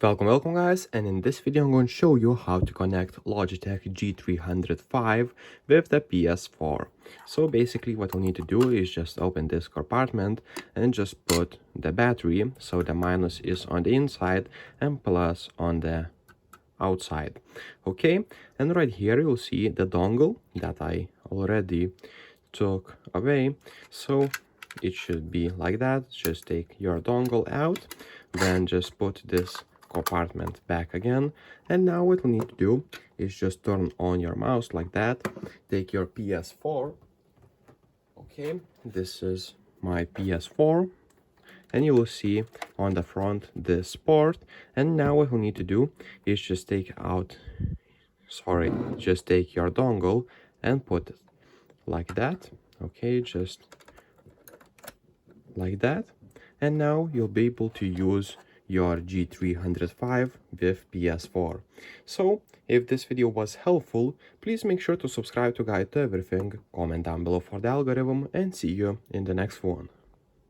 Welcome guys, and in this video I'm going to show you how to connect Logitech G305 with the PS4. So basically what we need to do is just open this compartment and just put the battery, so the minus is on the inside and plus on the outside. Okay, and right here you'll see the dongle that I already took away, so it should be like that. Just take your dongle out, then just put this compartment back again, and now what we need to do is just turn on your mouse like that. Take your PS4. Okay, this is my PS4, and you will see on the front this port. And now what we need to do is just take your dongle and put it like that. Okay, just like that, and now you'll be able to use your G305 with PS4. So if this video was helpful, please make sure to subscribe to Guide to Everything, comment down below for the algorithm, and see you in the next one.